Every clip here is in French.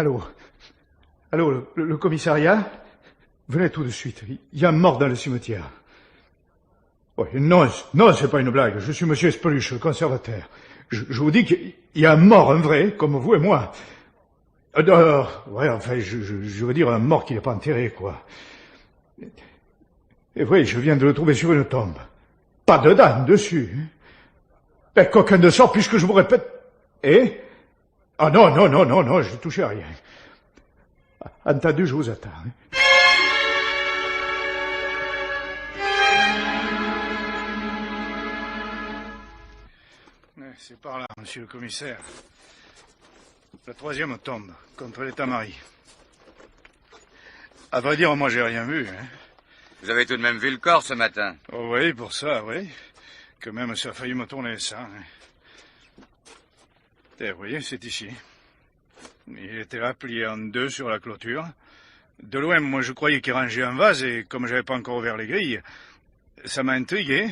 Allô? Allô, le commissariat? Venez tout de suite. Il y a un mort dans le cimetière. Oui, non, c'est pas une blague. Je suis monsieur Espeluche, le conservateur. Je vous dis qu'il y a un mort, un vrai, comme vous et moi. Ouais, enfin, je veux dire un mort qui n'est pas enterré, quoi. Et oui, je viens de le trouver sur une tombe. Pas de dame dessus. Ben, qu'aucun de sort, puisque je vous répète... Eh? Ah non, je ne touchais à rien. Entendu, je vous attends. C'est par là, monsieur le commissaire. La troisième tombe, contre l'état-mari. À vrai dire, moi, j'ai rien vu. Vous avez tout de même vu le corps ce matin? Oh, oui, pour ça, oui. Que même ça a failli me tourner ça. Et vous voyez, c'est ici. Il était là, plié en deux sur la clôture. De loin, moi, je croyais qu'il rangeait un vase, et comme j'avais pas encore ouvert les grilles, ça m'a intrigué.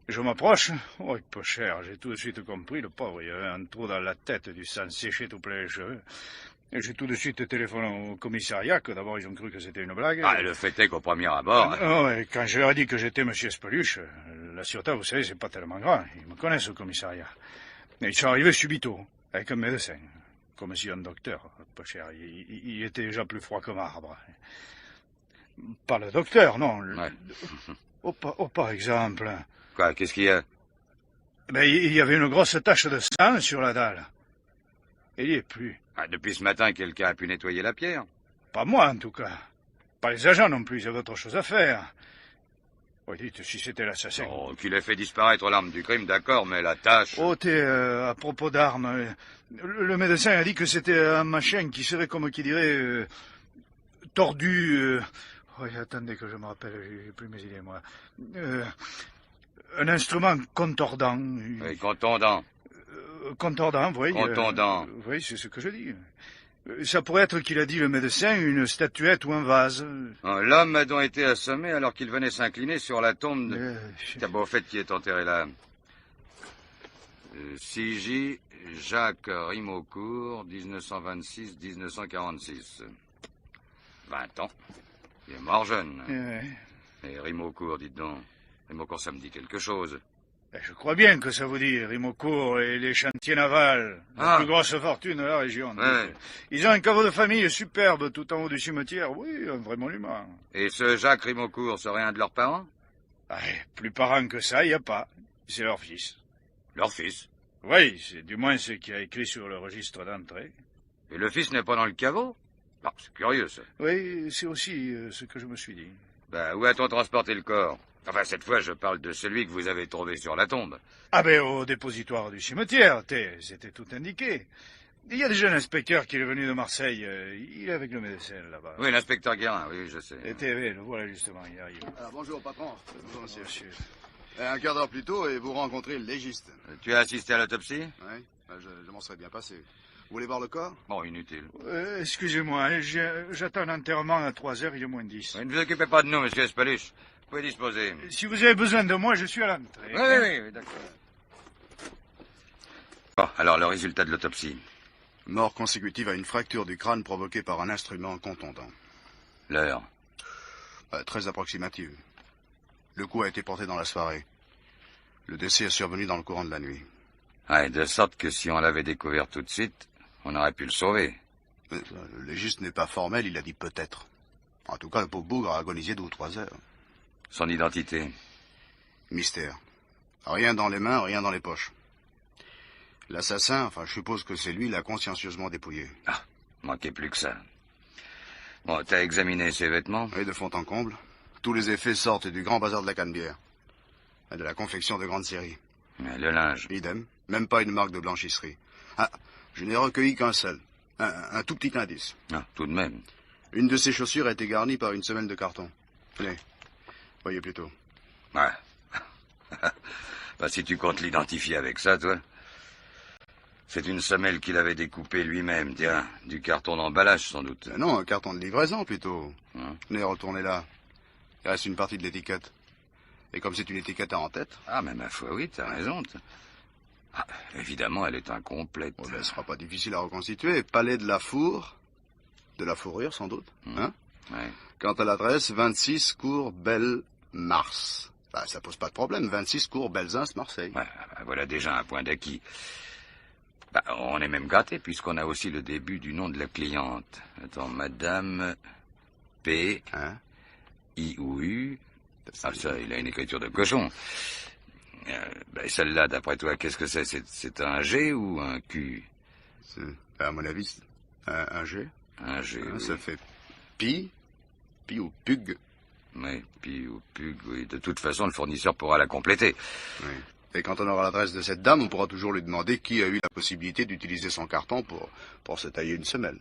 Je m'approche. Oh, peu cher, j'ai tout de suite compris. Le pauvre, il y avait un trou dans la tête, du sang séché tout plein les cheveux. Et j'ai tout de suite téléphoné au commissariat, que d'abord ils ont cru que c'était une blague. Ah, le fait est qu'au premier abord... quand je leur ai dit que j'étais monsieur Espeluche, la sûreté, vous savez, c'est pas tellement grand. Ils me connaissent au commissariat. Et ils sont arrivés subito, avec un médecin. Comme si un docteur, pas cher. Il était déjà plus froid que marbre. Pas le docteur, non. Ouais. Par exemple... Quoi, qu'est-ce qu'il y a? Ben, il y avait une grosse tache de sang sur la dalle. Et il n'y est plus. Ah, depuis ce matin, quelqu'un a pu nettoyer la pierre? Pas moi, en tout cas. Pas les agents non plus, ils avaient autre chose à faire. Oui, dites, si c'était l'assassin... Oh, qu'il ait fait disparaître l'arme du crime, d'accord, mais la tâche... Oh, à propos d'armes, le médecin a dit que c'était un machin qui serait, comme qui dirait, tordu... Oui, attendez que je me rappelle, j'ai plus mes idées, moi. Un instrument contordant. Oui, contondant. Contordant, oui. Contondant. Oui, c'est ce que je dis. Ça pourrait être, qu'il a dit le médecin, une statuette ou un vase. L'homme a donc été assommé alors qu'il venait s'incliner sur la tombe de... Au fait, qui est enterré là? C.J. Jacques Rimaucourt, 1926-1946. 20 ans. Il est mort jeune. Et Rimaucourt, dites donc. Rimaucourt, ça me dit quelque chose. Je crois bien que ça vous dit, Rimaucourt et les chantiers navals, la plus grosse fortune de la région. Ouais. Ils ont un caveau de famille superbe tout en haut du cimetière. Oui, un vrai monument. Et ce Jacques Rimaucourt serait un de leurs parents? Plus parents que ça, il n'y a pas. C'est leur fils. Leur fils? Oui, c'est du moins ce qui a écrit sur le registre d'entrée. Et le fils n'est pas dans le caveau? Non, c'est curieux, ça. Oui, c'est aussi ce que je me suis dit. Où a-t-on transporté le corps? Enfin, cette fois, je parle de celui que vous avez trouvé sur la tombe. Au dépositoire du cimetière, c'était tout indiqué. Il y a déjà un inspecteur qui est venu de Marseille. Il est avec le médecin, là-bas. Oui, l'inspecteur Guérin, oui, je sais. Et le voilà, justement, il arrive. Alors, bonjour, patron. Bonjour, monsieur. Un quart d'heure plus tôt, et vous rencontrez le légiste. Tu as assisté à l'autopsie? Oui, je m'en serais bien passé. Vous voulez voir le corps? Bon, inutile. Excusez-moi, j'attends l'enterrement à 3h, il est moins 10. Ne vous occupez pas de nous, monsieur Espeluche. Vous pouvez disposer. Si vous avez besoin de moi, je suis à l'entrée. Oui, d'accord. Bon, alors, le résultat de l'autopsie. Mort consécutive à une fracture du crâne provoquée par un instrument contondant. L'heure? Très approximative. Le coup a été porté dans la soirée. Le décès est survenu dans le courant de la nuit. De sorte que si on l'avait découvert tout de suite, on aurait pu le sauver. Le légiste n'est pas formel, il a dit peut-être. En tout cas, le pauvre bougre a agonisé 2 ou 3 heures. Son identité? Mystère. Rien dans les mains, rien dans les poches. L'assassin, je suppose que c'est lui, l'a consciencieusement dépouillé. Manquait plus que ça. Bon, t'as examiné ses vêtements? Oui, de fond en comble. Tous les effets sortent du grand bazar de la Canebière. De la confection de grande série. Le linge? Idem. Même pas une marque de blanchisserie. Je n'ai recueilli qu'un seul. Un tout petit indice. Tout de même. Une de ses chaussures a été garnie par une semelle de carton. Tenez, voyez plutôt. Si tu comptes l'identifier avec ça, toi. C'est une semelle qu'il avait découpée lui-même, tiens. Du carton d'emballage, sans doute. Non, un carton de livraison, plutôt. Tenez, retournez là. Il reste une partie de l'étiquette. Et comme c'est une étiquette en tête... Mais ma foi, oui, t'as raison. Évidemment, elle est incomplète. Ce sera pas difficile à reconstituer. Palais de la Four, De la fourrure, sans doute. Hein? Ouais. Quant à l'adresse, 26 cours Belle-Mars. Bah, ça pose pas de problème. 26 cours Belzins, Marseille. Ouais, voilà déjà un point d'acquis. Bah, on est même gâté puisqu'on a aussi le début du nom de la cliente. Attends, Madame P. Hein? I ou U. Ah, ça, il a une écriture de cochon. Celle-là, d'après toi, qu'est-ce que c'est? C'est un G ou un Q? À mon avis, c'est un G. Un G, oui. Ça fait Pi ou Pug. Oui, Pi ou Pug, oui. De toute façon, le fournisseur pourra la compléter. Oui. Et quand on aura l'adresse de cette dame, on pourra toujours lui demander qui a eu la possibilité d'utiliser son carton pour se tailler une semelle.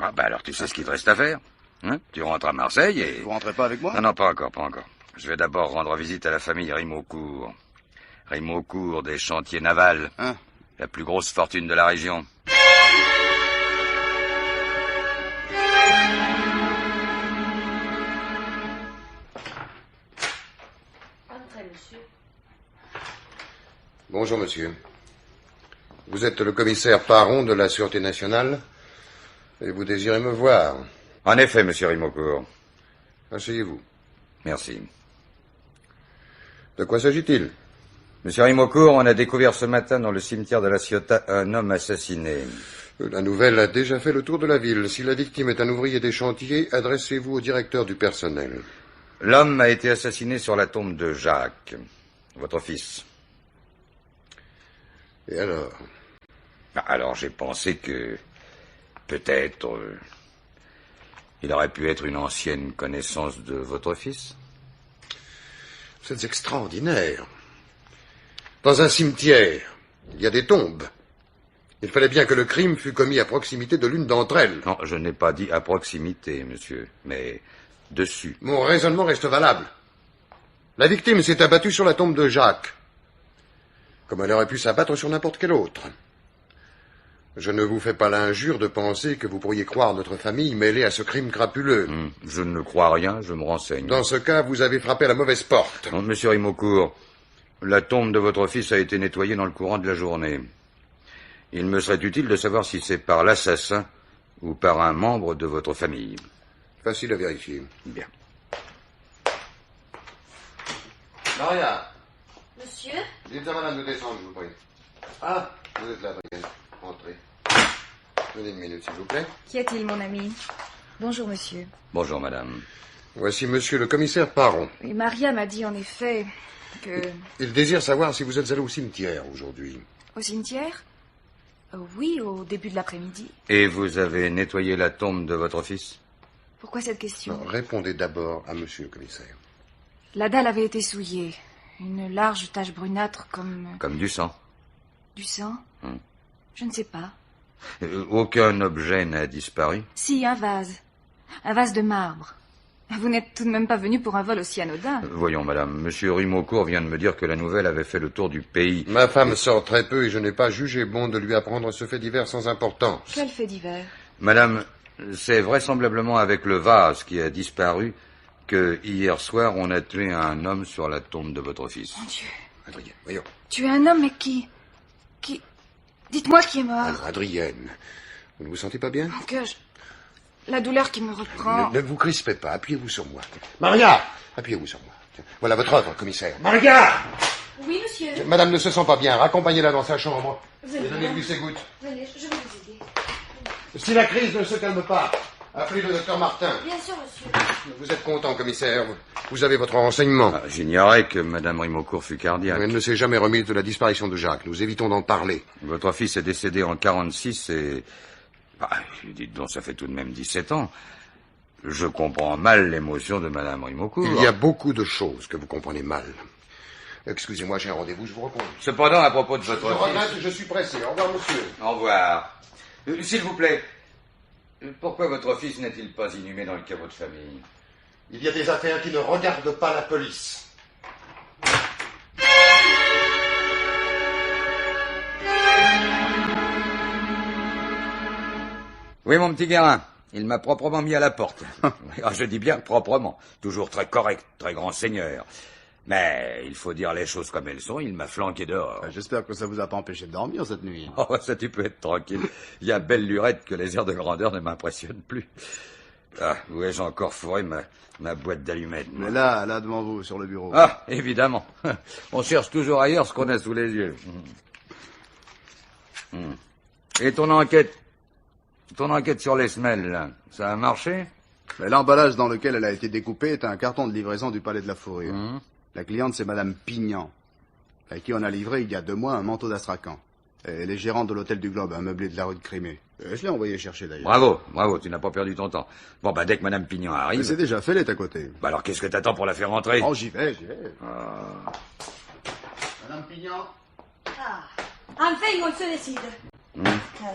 Ah, alors tu sais ce qu'il te reste à faire. Hein? Tu rentres à Marseille et... Vous rentrez pas avec moi? Non, pas encore. Je vais d'abord rendre visite à la famille Rimaucourt. Rimaucourt des chantiers navals. Hein? La plus grosse fortune de la région. Entrez, monsieur. Bonjour, monsieur. Vous êtes le commissaire Paron de la Sûreté nationale et vous désirez me voir. En effet, monsieur Rimaucourt. Asseyez-vous. Merci. De quoi s'agit-il? Monsieur Rimaucourt, on a découvert ce matin dans le cimetière de la Ciotat un homme assassiné. La nouvelle a déjà fait le tour de la ville. Si la victime est un ouvrier des chantiers, adressez-vous au directeur du personnel. L'homme a été assassiné sur la tombe de Jacques, votre fils. Et alors? Alors j'ai pensé que peut-être il aurait pu être une ancienne connaissance de votre fils. Vous êtes extraordinaire. Dans un cimetière, il y a des tombes. Il fallait bien que le crime fût commis à proximité de l'une d'entre elles. Non, je n'ai pas dit à proximité, monsieur, mais dessus. Mon raisonnement reste valable. La victime s'est abattue sur la tombe de Jacques, comme elle aurait pu s'abattre sur n'importe quel autre. Je ne vous fais pas l'injure de penser que vous pourriez croire notre famille mêlée à ce crime crapuleux. Je ne crois rien, je me renseigne. Dans ce cas, vous avez frappé à la mauvaise porte. Non, monsieur Rimaucourt, la tombe de votre fils a été nettoyée dans le courant de la journée. Il me serait utile de savoir si c'est par l'assassin ou par un membre de votre famille. Facile à vérifier. Bien. Maria, Monsieur? dites à madame de descendre, je vous prie. Ah, vous êtes là, Adrienne. Entrez. Venez une minute, s'il vous plaît. Qu'y a-t-il, mon ami? Bonjour, monsieur. Bonjour, madame. Voici monsieur le commissaire Paron. Et Maria m'a dit, en effet, que... Il désire savoir si vous êtes allé au cimetière aujourd'hui. Au cimetière? Oui, au début de l'après-midi. Et vous avez nettoyé la tombe de votre fils? Pourquoi cette question? Non, répondez d'abord à monsieur le commissaire. La dalle avait été souillée. Une large tache brunâtre comme... Comme du sang. Du sang? Je ne sais pas. Aucun objet n'a disparu? Si, un vase. Un vase de marbre. Vous n'êtes tout de même pas venu pour un vol aussi anodin. Voyons, madame, monsieur Rimaucourt vient de me dire que la nouvelle avait fait le tour du pays. Ma femme sort très peu et je n'ai pas jugé bon de lui apprendre ce fait divers sans importance. Quel fait divers? Madame, c'est vraisemblablement avec le vase qui a disparu que hier soir on a tué un homme sur la tombe de votre fils. Mon Dieu. Adrienne, voyons. Tu es un homme, mais qui... Dites-moi qui est mort. Alors, Adrienne, vous ne vous sentez pas bien? Mon cœur, la douleur qui me reprend... Ne vous crispez pas, appuyez-vous sur moi. Maria, appuyez-vous sur moi. Tiens, voilà votre œuvre, commissaire. Maria! Oui, monsieur. Madame ne se sent pas bien, raccompagnez-la dans sa chambre. Venez, Et donnez-lui ses gouttes. Venez, je vais vous aider. Si la crise ne se calme pas, appelez le docteur Martin. Bien sûr, monsieur. Vous êtes content, commissaire. Vous avez votre renseignement. J'ignorais que madame Rimaucourt fut cardiaque. Elle ne s'est jamais remise de la disparition de Jacques. Nous évitons d'en parler. Votre fils est décédé en 46 et... dites donc, ça fait tout de même 17 ans. Je comprends mal l'émotion de madame Rimaucourt. Il y a beaucoup de choses que vous comprenez mal. Excusez-moi, j'ai un rendez-vous, je vous reconduis. Cependant, à propos de Je votre regrette, fils... je suis pressé. Au revoir, monsieur. Au revoir. S'il vous plaît, pourquoi votre fils n'est-il pas inhumé dans le caveau de famille? Il y a des affaires qui ne regardent pas la police. Oui, mon petit Guérin, il m'a proprement mis à la porte. Je dis bien proprement. Toujours très correct, très grand seigneur. Mais il faut dire les choses comme elles sont, il m'a flanqué dehors. J'espère que ça vous a pas empêché de dormir cette nuit. Oh, ça tu peux être tranquille. Il y a belle lurette que les airs de grandeur ne m'impressionnent plus. Ah, où ai-je encore fourré ma boîte d'allumettes? Mais là, devant vous, sur le bureau. Ah, évidemment. On cherche toujours ailleurs ce qu'on a sous les yeux. Et ton enquête sur les semelles, là, ça a marché? Mais l'emballage dans lequel elle a été découpée est un carton de livraison du Palais de la Fourrure. La cliente, c'est Madame Pignan, à qui on a livré il y a 2 mois un manteau d'Astrakhan. Elle est gérante de l'hôtel du Globe, un meublé de la rue de Crimée. Je l'ai envoyé chercher d'ailleurs. Bravo, tu n'as pas perdu ton temps. Bon, bah dès que Madame Pignan arrive... Mais c'est déjà fait, elle est à côté. Bah alors qu'est-ce que t'attends pour la faire rentrer? Oh, j'y vais. Madame Pignan. Ah, enfin, on se décide.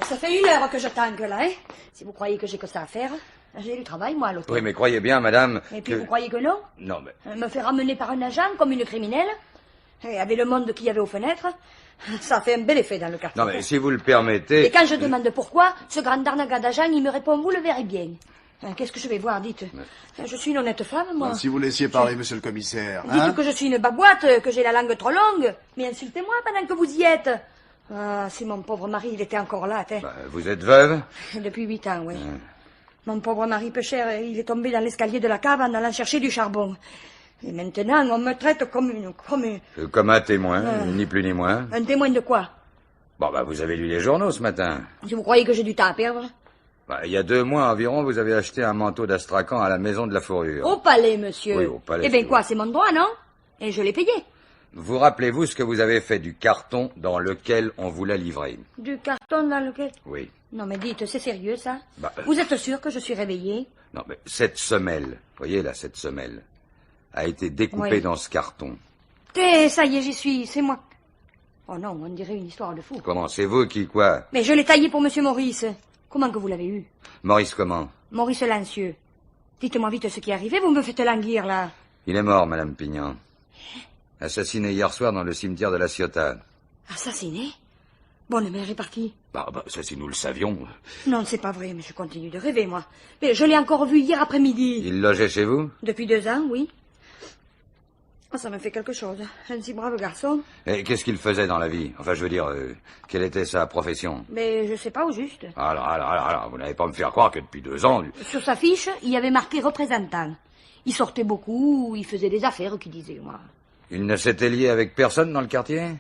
Ça fait 1 heure que je tangue, là, hein. Si vous croyez que j'ai que ça à faire, j'ai du travail, moi, à l'hôtel. Oui, mais croyez bien, madame... Et puis, vous croyez que non? Non, mais... Me faire ramener par un agent comme une criminelle? Et avec le monde qu'il y avait aux fenêtres, ça fait un bel effet dans le quartier. Non, mais si vous le permettez... Et quand je demande pourquoi, ce grand arnaga d'agent, il me répond, vous le verrez bien. Qu'est-ce que je vais voir, dites? Je suis une honnête femme, moi. Si vous laissiez parler, monsieur le commissaire. Dites que je suis une baboite, que j'ai la langue trop longue. Mais insultez-moi pendant que vous y êtes. Ah, si mon pauvre mari, il était encore là, t'es. Bah, vous êtes veuve? Depuis 8 ans, oui. Mon pauvre mari peu cher, il est tombé dans l'escalier de la cave en allant chercher du charbon. Et maintenant, on me traite Comme un témoin, ni plus ni moins. Un témoin de quoi? Bon, bah, vous avez lu les journaux ce matin. Si vous croyez que j'ai du temps à perdre? Bah, il y a 2 mois environ, vous avez acheté un manteau d'Astrakhan à la maison de la Fourrure. Au palais, monsieur. Oui, au palais. Eh bien quoi, c'est mon droit, non? Et je l'ai payé. Vous rappelez-vous ce que vous avez fait du carton dans lequel on vous l'a livré? Du carton dans lequel? Oui. Non, mais dites, c'est sérieux, ça? Bah, Vous êtes sûr que je suis réveillée? Non, mais cette semelle, voyez là, cette semelle, a été découpée Oui. dans ce carton. Ça y est, j'y suis, c'est moi. Oh non, on dirait une histoire de fou. Comment, c'est vous qui quoi? Mais je l'ai taillé pour monsieur Maurice. Comment que vous l'avez eu? Maurice comment? Maurice Lancieux. Dites-moi vite ce qui est arrivé, vous me faites languir, là. Il est mort, Madame Pignan. Assassiné hier soir dans le cimetière de la Ciotat. Assassiné? Bon, le maire est parti. Bah, ça, si nous le savions. Non, c'est pas vrai, mais je continue de rêver, moi. Mais je l'ai encore vu hier après-midi. Il logeait chez vous? Depuis 2 ans, oui. Oh, ça me fait quelque chose. Un si brave garçon. Et qu'est-ce qu'il faisait dans la vie? Enfin, je veux dire, quelle était sa profession? Mais je sais pas au juste. Alors, vous n'allez pas me faire croire que depuis 2 ans... Sur sa fiche, il y avait marqué représentant. Il sortait beaucoup, il faisait des affaires, qui disait, moi. Il ne s'était lié avec personne dans le quartier?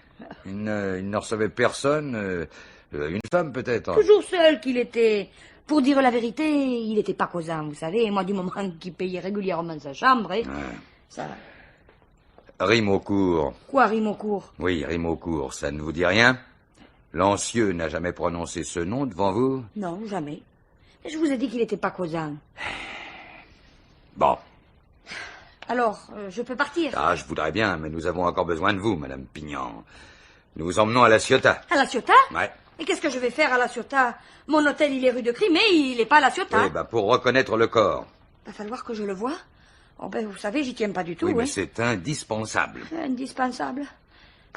Il ne recevait personne? Une femme, peut-être? Toujours seul qu'il était. Pour dire la vérité, il n'était pas causant, vous savez. Et moi, du moment qu'il payait régulièrement sa chambre, ça... Rimeaucourt. Quoi, Rimeaucourt? Oui, Rimeaucourt, ça ne vous dit rien? Lancieux n'a jamais prononcé ce nom devant vous? Non, jamais. Je vous ai dit qu'il n'était pas causant. Bon. Alors, je peux partir? Ah, je voudrais bien, mais nous avons encore besoin de vous, Madame Pignan. Nous vous emmenons à la Ciotat. À la Ciotat? Ouais. Et qu'est-ce que je vais faire à la Ciotat? Mon hôtel, il est rue de Crimée, il n'est pas à la Ciotat. Oui, pour reconnaître le corps. Va falloir que je le voie. Oh ben, vous savez, j'y tiens pas du tout, Oui, mais hein. c'est indispensable. Indispensable.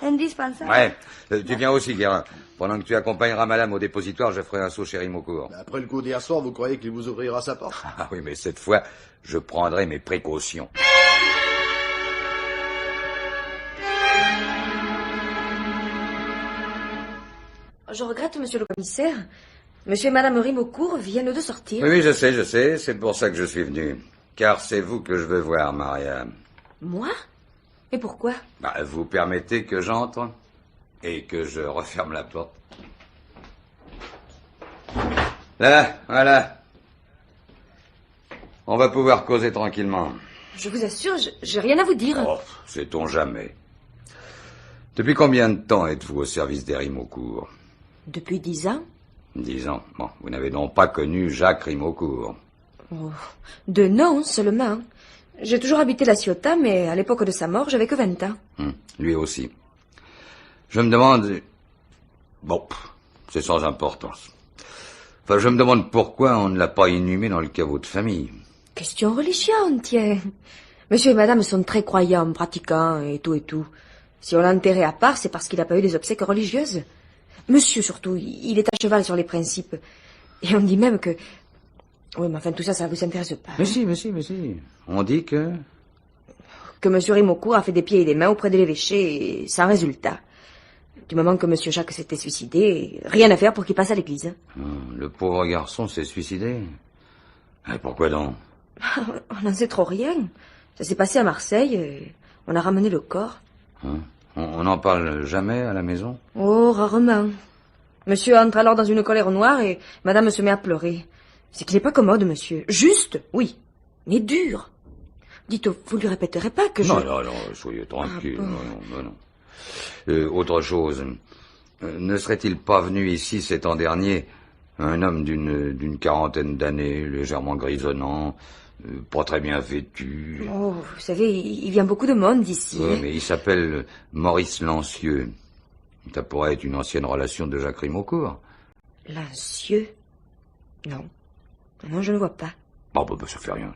Indispensable. Ouais. Tu viens aussi, Guérin. Pendant que tu accompagneras Madame au dépositoire, je ferai un saut chez Rimeaucourt. Après le coup d'hier soir, vous croyez qu'il vous ouvrira sa porte? Ah oui, mais cette fois, je prendrai mes précautions. Je regrette, monsieur le commissaire. Monsieur et madame Rimeaucourt viennent de sortir. Oui, je sais. C'est pour ça que je suis venu. Car c'est vous que je veux voir, Maria. Moi? Et pourquoi? Vous permettez que j'entre et que je referme la porte. Là, voilà. On va pouvoir causer tranquillement. Je vous assure, j'ai rien à vous dire. Oh, sait-on jamais. Depuis combien de temps êtes-vous au service des Rimeaucourt? Depuis 10 ans? 10 ans. Bon, vous n'avez donc pas connu Jacques Rimeaucourt? Oh, de nom seulement. J'ai toujours habité la Ciotat, mais à l'époque de sa mort, j'avais que 20 ans. Lui aussi. Je me demande... Bon, c'est sans importance. Enfin, je me demande pourquoi on ne l'a pas inhumé dans le caveau de famille. Question religion, tiens. Monsieur et madame sont très croyants, pratiquants et tout et tout. Si on l'a enterré à part, c'est parce qu'il n'a pas eu des obsèques religieuses. Monsieur, surtout, il est à cheval sur les principes. Et on dit même que... Oui, mais enfin, tout ça, ça vous intéresse pas. Mais si. On dit que... que M. Rimeaucourt a fait des pieds et des mains auprès de l'évêché, sans résultat. Du moment que M. Jacques s'était suicidé, rien à faire pour qu'il passe à l'église. Le pauvre garçon s'est suicidé. Et pourquoi donc? On n'en sait trop rien. Ça s'est passé à Marseille, et on a ramené le corps. On n'en parle jamais à la maison? Oh, rarement. Monsieur entre alors dans une colère noire et madame se met à pleurer. C'est qu'il n'est pas commode, monsieur. Juste, oui, mais dur. Dites, vous lui répéterez pas que je... Non, soyez tranquille. Ah bon. Non. Autre chose. Ne serait-il pas venu ici ces temps derniers un homme d'une quarantaine d'années, légèrement grisonnant, pas très bien vêtu? Oh, vous savez, il vient beaucoup de monde d'ici. Oui, mais il s'appelle Maurice Lancieux. Ça pourrait être une ancienne relation de Jacques Rimeaucourt. Lancieux? Non. Non, je ne vois pas. Bah, ça fait rien.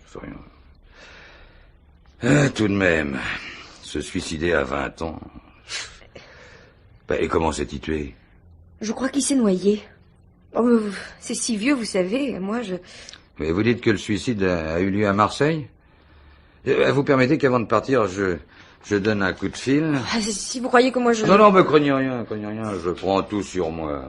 Tout de même, se suicider à 20 ans... et comment s'est-il tué? Je crois qu'il s'est noyé. Oh, c'est si vieux, vous savez, moi je... Mais vous dites que le suicide a eu lieu à Marseille? Vous permettez qu'avant de partir, je donne un coup de fil? Ah, si vous croyez que moi je... Non, mais craignez rien, je prends tout sur moi.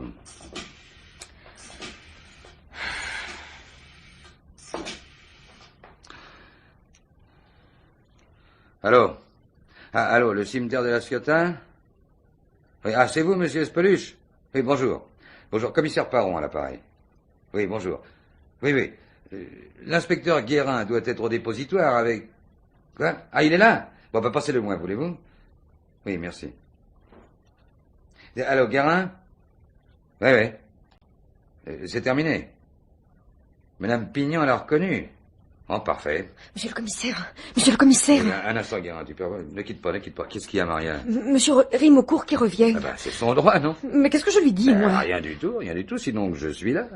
Allô, le cimetière de la Ciotat? Oui, c'est vous, monsieur Espeluche? Oui, bonjour. Bonjour, commissaire Parron à l'appareil. Oui, bonjour. Oui. L'inspecteur Guérin doit être au dépositoire avec... Quoi? Ah, il est là? Bon, passez-le moi, voulez-vous? Oui, merci. Allô, Guérin? Oui. C'est terminé. Madame Pignon l'a reconnu. Oh, parfait. Monsieur le commissaire. Un instant, Guérin, tu peux... Ne quitte pas. Qu'est-ce qu'il y a, Maria? Monsieur Rimeaucourt qui revient. C'est son droit, non? Mais qu'est-ce que je lui dis, moi? Rien du tout, sinon je suis là.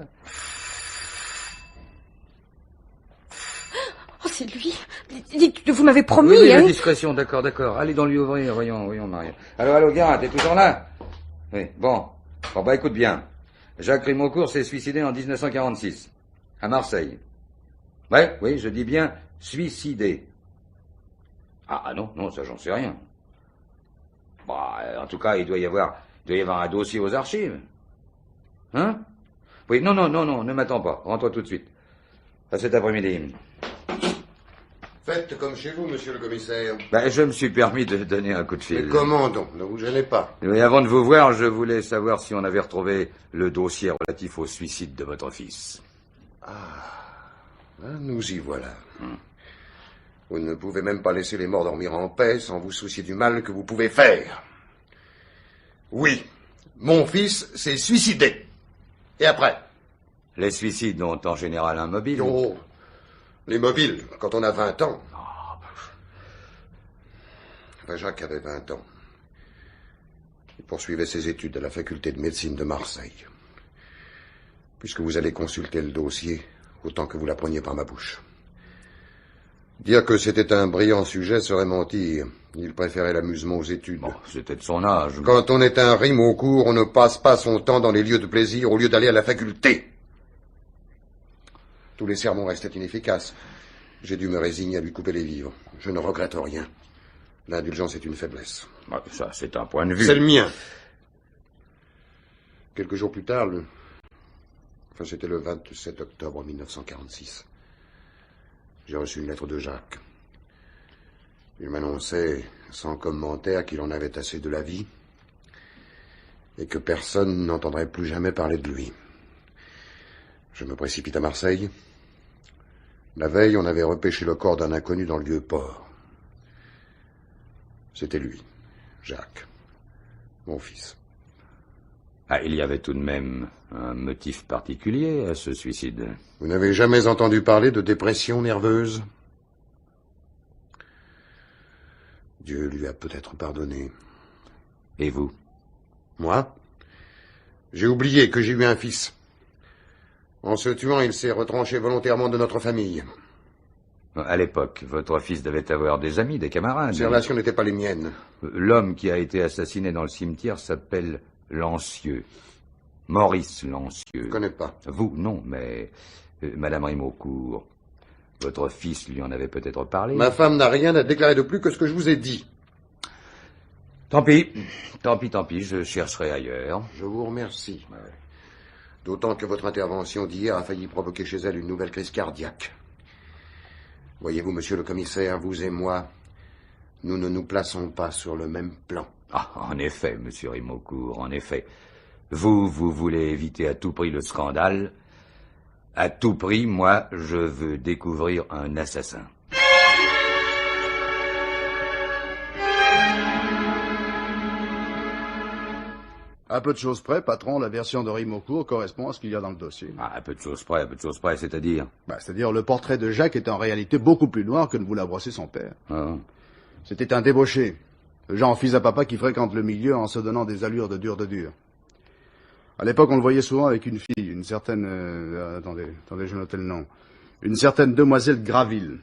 Oh, c'est lui. Dites, vous m'avez promis, oui, hein? la discrétion, d'accord. Allez donc lui ouvrir, voyons, Maria. Allô, Guérin, t'es toujours là? Oui, bon, écoute bien. Jacques Rimeaucourt s'est suicidé en 1946, à Marseille. Oui, je dis bien suicidé. Ah non, ça j'en sais rien. En tout cas, il doit y avoir un dossier aux archives. Hein? Oui, non, ne m'attends pas. Rentre tout de suite. À cet après-midi. Faites comme chez vous, monsieur le commissaire. Je me suis permis de donner un coup de fil. Mais comment donc? Ne vous gênez pas. Oui, avant de vous voir, je voulais savoir si on avait retrouvé le dossier relatif au suicide de votre fils. Nous y voilà. Vous ne pouvez même pas laisser les morts dormir en paix sans vous soucier du mal que vous pouvez faire. Oui, mon fils s'est suicidé. Et après? Les suicides ont en général un mobile. Oh, les mobiles, quand on a 20 ans. Jacques avait 20 ans. Il poursuivait ses études à la faculté de médecine de Marseille. Puisque vous allez consulter le dossier, autant que vous la preniez par ma bouche. Dire que c'était un brillant sujet serait mentir. Il préférait l'amusement aux études. C'était de son âge. Quand on est un Rimeaucourt, on ne passe pas son temps dans les lieux de plaisir au lieu d'aller à la faculté. Tous les sermons restaient inefficaces. J'ai dû me résigner à lui couper les vivres. Je ne regrette rien. L'indulgence est une faiblesse. Ça, c'est un point de vue. C'est le mien. Quelques jours plus tard, c'était le 27 octobre 1946. J'ai reçu une lettre de Jacques. Il m'annonçait, sans commentaire, qu'il en avait assez de la vie et que personne n'entendrait plus jamais parler de lui. Je me précipite à Marseille. La veille, on avait repêché le corps d'un inconnu dans le vieux port. C'était lui, Jacques, mon fils. Il y avait tout de même un motif particulier à ce suicide. Vous n'avez jamais entendu parler de dépression nerveuse? Dieu lui a peut-être pardonné. Et vous? Moi? J'ai oublié que j'ai eu un fils. En se tuant, il s'est retranché volontairement de notre famille. À l'époque, votre fils devait avoir des amis, des camarades. Ces relations n'étaient pas les miennes. L'homme qui a été assassiné dans le cimetière s'appelle Lancieux. Maurice Lancieux. Je ne connais pas. Vous, non, mais Madame Rimeaucourt. Votre fils lui en avait peut-être parlé. Ma femme n'a rien à déclarer de plus que ce que je vous ai dit. Tant pis, je chercherai ailleurs. Je vous remercie. D'autant que votre intervention d'hier a failli provoquer chez elle une nouvelle crise cardiaque. Voyez-vous, monsieur le commissaire, vous et moi, nous ne nous plaçons pas sur le même plan. Ah, en effet, monsieur Rimaucourt, en effet. Vous voulez éviter à tout prix le scandale. À tout prix, moi, je veux découvrir un assassin. À peu de choses près, patron, la version de Rimaucourt correspond à ce qu'il y a dans le dossier. Ah, à peu de choses près, c'est-à-dire... C'est-à-dire le portrait de Jacques est en réalité beaucoup plus noir que ne vous l'a brossé son père. Ah. C'était un débauché, le genre fils à papa qui fréquente le milieu en se donnant des allures de dur. À l'époque, on le voyait souvent avec une fille, une certaine... attendez, je notais le nom. Une certaine demoiselle Graville,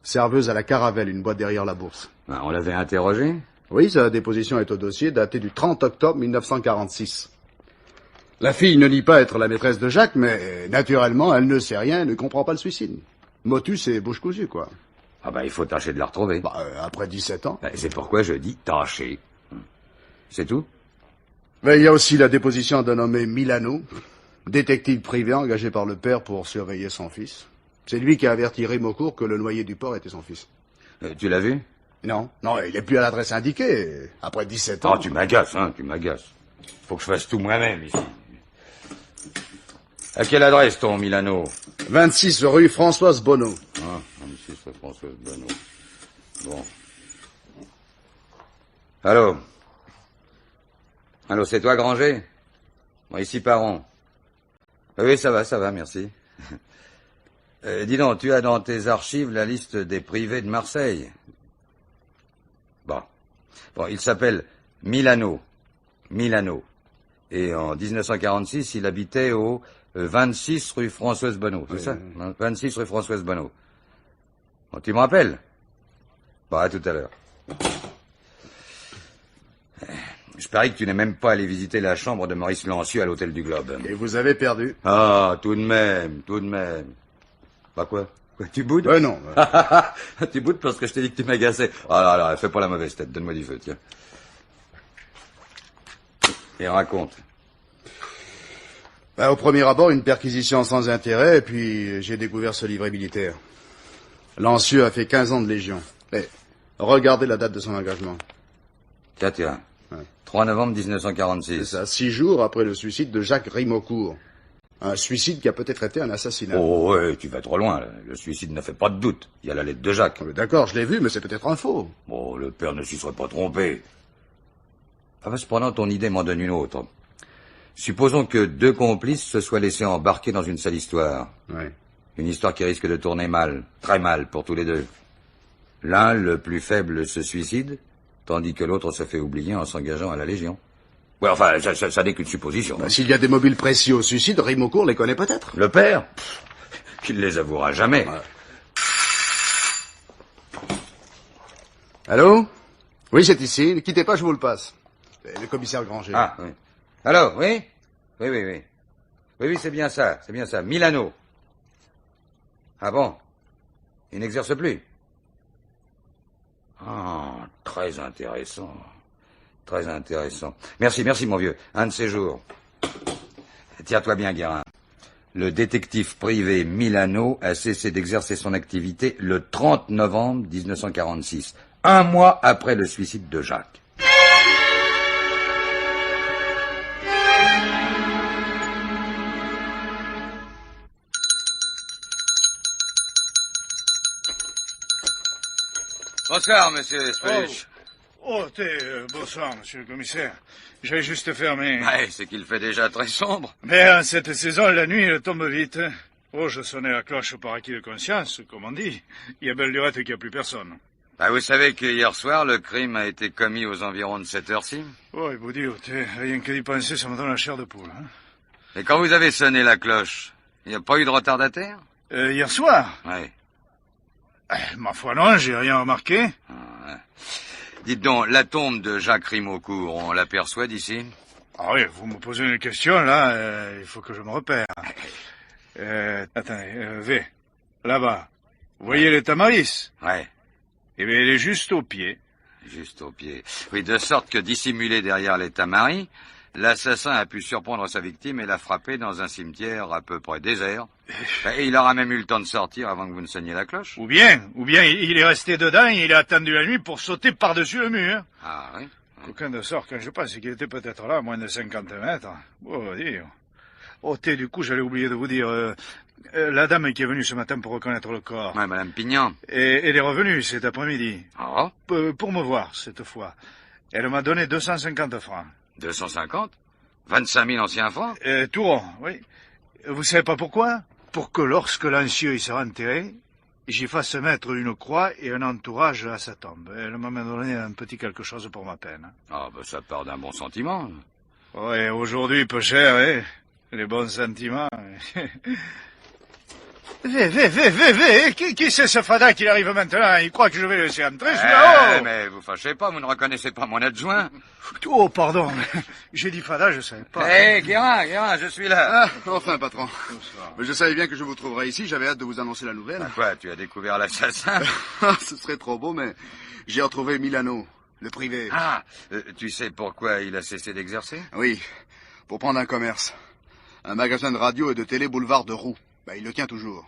serveuse à la Caravelle, une boîte derrière la bourse. Ah, on l'avait interrogé? Oui, sa déposition est au dossier, datée du 30 octobre 1946. La fille ne nie pas être la maîtresse de Jacques, mais naturellement, elle ne sait rien, ne comprend pas le suicide. Motus et bouche cousue, quoi. Ah il faut tâcher de la retrouver. Après 17 ans. C'est pourquoi je dis tâcher. C'est tout? Mais il y a aussi la déposition d'un nommé Milano, détective privé engagé par le père pour surveiller son fils. C'est lui qui a averti Rimaucourt que le noyé du port était son fils. Tu l'as vu? Non, il est plus à l'adresse indiquée, après 17 ans. Ah, tu m'agaces. Faut que je fasse tout moi-même, ici. À quelle adresse, ton Milano? 26 rue Françoise Bonneau. Ah, 26 rue Françoise Bonneau. Bon. Allô, c'est toi, Granger? Bon, ici, Parent. Oui, ça va, merci. Dis donc, tu as dans tes archives la liste des privés de Marseille. Bon, il s'appelle Milano. Et en 1946, il habitait au 26 rue Françoise Bonneau, c'est ça? 26 rue Françoise Bonneau. Bon, tu me rappelles? À tout à l'heure. Je parie que tu n'es même pas allé visiter la chambre de Maurice Lancieux à l'hôtel du Globe. Et vous avez perdu. Ah, tout de même. Quoi? Tu boudes? Non. Tu boudes parce que je t'ai dit que tu m'agaçais. Ah là, fais pas la mauvaise tête, donne-moi du feu, tiens. Et raconte. Au premier abord, une perquisition sans intérêt, et puis j'ai découvert ce livret militaire. Lancieux a fait 15 ans de Légion. Regardez la date de son engagement. Tiens. 3 novembre 1946. C'est ça, 6 jours après le suicide de Jacques Rimaucourt. Un suicide qui a peut-être été un assassinat. Oh ouais, tu vas trop loin. Le suicide ne fait pas de doute. Il y a la lettre de Jacques. D'accord, je l'ai vu, mais c'est peut-être un faux. Bon, le père ne s'y serait pas trompé. Cependant, ton idée m'en donne une autre. Supposons que 2 complices se soient laissés embarquer dans une sale histoire. Oui. Une histoire qui risque de tourner mal, très mal pour tous les deux. L'un, le plus faible, se suicide, tandis que l'autre se fait oublier en s'engageant à la Légion. Ouais, ça n'est qu'une supposition. S'il y a des mobiles précis au suicide, Rimaucourt les connaît peut-être. Le père? Qu'il ne les avouera jamais. Ouais. Allô? Oui, c'est ici. Ne quittez pas, je vous le passe. Le commissaire Granger. Ah, oui. Allô, oui? Oui. Oui, c'est bien ça. Milano. Ah bon? Il n'exerce plus? Ah, très intéressant. Merci, mon vieux. Un de ces jours. Tiens-toi bien, Guérin. Le détective privé Milano a cessé d'exercer son activité le 30 novembre 1946, 1 mois après le suicide de Jacques. Bonsoir, monsieur Speluche. Bonsoir, monsieur le commissaire. J'ai juste fermé. C'est qu'il fait déjà très sombre. Mais en cette saison, la nuit, elle tombe vite. Je sonnais la cloche par acquis de conscience, comme on dit. Il y a belle lurette qu'il n'y a plus personne. Vous savez que hier soir, le crime a été commis aux environs de cette heure-ci? Oui, vous dites, rien que d'y penser, ça me donne la chair de poule. Et quand vous avez sonné la cloche, il n'y a pas eu de retardataire? Hier soir? Oui. Ma foi, non, j'ai rien remarqué. Dites donc, la tombe de Jacques Rimaucourt, on l'aperçoit d'ici? Ah oui, vous me posez une question, là, il faut que je me repère. Attendez, V, là-bas. Vous voyez les tamaris? Ouais, Eh bien, il est juste au pied. juste au pied. Oui, de sorte que dissimulé derrière les tamaris, l'assassin a pu surprendre sa victime et la frapper dans un cimetière à peu près désert. Et il aura même eu le temps de sortir avant que vous ne sonniez la cloche. Ou bien il est resté dedans et il a attendu la nuit pour sauter par-dessus le mur. Ah oui? Aucun de sort, quand je pense qu'il était peut-être là à moins de 50 mètres. Oh, dire. Oh, du coup, j'allais oublier de vous dire, la dame qui est venue ce matin pour reconnaître le corps, Ouais, Madame Pignon. elle est revenue cet après-midi, Oh, pour me voir, cette fois. Elle m'a donné 250 francs. 250? 25 000 anciens francs? Tout rond, oui. Vous savez pas pourquoi? Pour que lorsque l'ancien il sera enterré, j'y fasse mettre une croix et un entourage à sa tombe. Elle m'a même donné un petit quelque chose pour ma peine. Ah, ben ça part d'un bon sentiment. Ouais, aujourd'hui, peu cher, hein? Les bons sentiments. Qui c'est ce fada qui arrive maintenant? Il croit que je vais le laisser entrer, celui-là. Mais vous fâchez pas, vous ne reconnaissez pas mon adjoint? Oh, pardon. J'ai dit fada, je savais pas. Guérin, je suis là. Ah, enfin, patron. Mais je savais bien que je vous trouverais ici, j'avais hâte de vous annoncer la nouvelle. Quoi, tu as découvert l'assassin? Ce serait trop beau, mais j'ai retrouvé Milano, le privé. Ah, tu sais pourquoi il a cessé d'exercer? Oui, pour prendre un commerce. Un magasin de radio et de télé boulevard de Roux. Ben, il le tient toujours.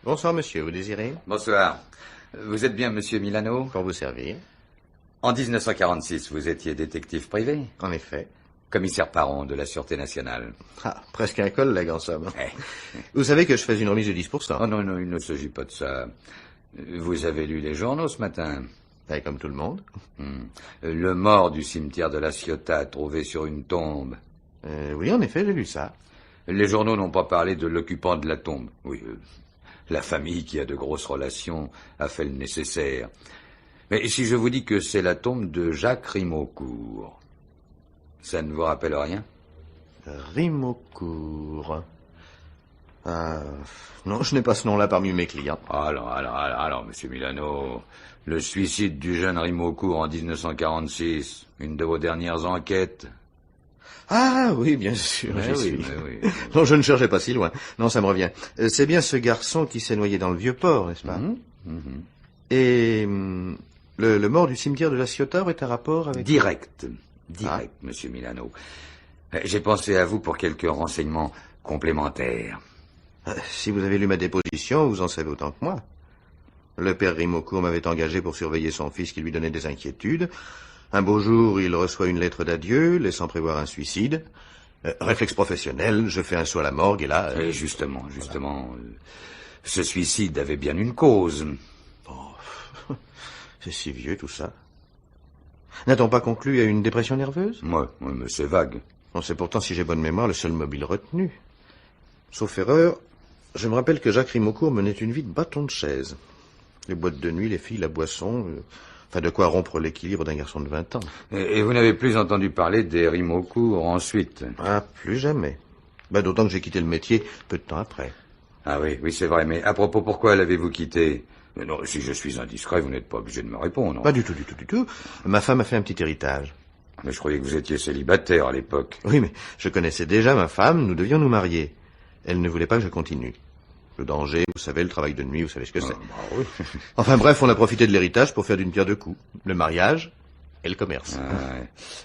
Bonsoir, monsieur. Vous désirez? Bonsoir. Vous êtes bien monsieur Milano? Pour vous servir. En 1946, vous étiez détective privé? En effet. Commissaire Parent de la Sûreté nationale. Ah, presque un collègue, en somme. Eh. Vous savez que je fais une remise de 10%. Oh non, il ne s'agit pas de ça. Vous avez lu les journaux ce matin? Ben, comme tout le monde. Le mort du cimetière de la Ciotat trouvé sur une tombe. Oui, en effet, j'ai lu ça. Les journaux n'ont pas parlé de l'occupant de la tombe. Oui, la famille qui a de grosses relations a fait le nécessaire. Mais si je vous dis que c'est la tombe de Jacques Rimaucourt, ça ne vous rappelle rien? Rimaucourt. Non, je n'ai pas ce nom-là parmi mes clients. Alors, monsieur Milano, le suicide du jeune Rimaucourt en 1946, une de vos dernières enquêtes. Ah, oui, bien sûr, j'y suis. Oui. Non, je ne cherchais pas si loin. Non, ça me revient. C'est bien ce garçon qui s'est noyé dans le Vieux-Port, n'est-ce pas? Et le mort du cimetière de la Ciotat est un rapport avec... Direct, monsieur Milano. J'ai pensé à vous pour quelques renseignements complémentaires. Si vous avez lu ma déposition, vous en savez autant que moi. Le père Rimaucourt m'avait engagé pour surveiller son fils qui lui donnait des inquiétudes. Un beau jour, il reçoit une lettre d'adieu, laissant prévoir un suicide. Réflexe professionnel, je fais un saut à la morgue et là... Justement, ce suicide avait bien une cause. C'est si vieux tout ça. N'a-t-on pas conclu à une dépression nerveuse? Oui, mais c'est vague. On sait pourtant, si j'ai bonne mémoire, le seul mobile retenu. Sauf erreur, je me rappelle que Jacques Rimaucourt menait une vie de bâton de chaise. Les boîtes de nuit, les filles, la boisson... Enfin, de quoi rompre l'équilibre d'un garçon de 20 ans. Et vous n'avez plus entendu parler des Rimaucourt ensuite? Ah, plus jamais. D'autant que j'ai quitté le métier peu de temps après. Ah oui, c'est vrai. Mais à propos, pourquoi l'avez-vous quitté? Non, si je suis indiscret, vous n'êtes pas obligé de me répondre. Pas du tout. Ma femme a fait un petit héritage. Mais je croyais que vous étiez célibataire à l'époque. Oui, mais je connaissais déjà ma femme, nous devions nous marier. Elle ne voulait pas que je continue. Le danger, vous savez, le travail de nuit, vous savez ce que c'est. Oui. Enfin bref, on a profité de l'héritage pour faire d'une pierre deux coups. Le mariage et le commerce.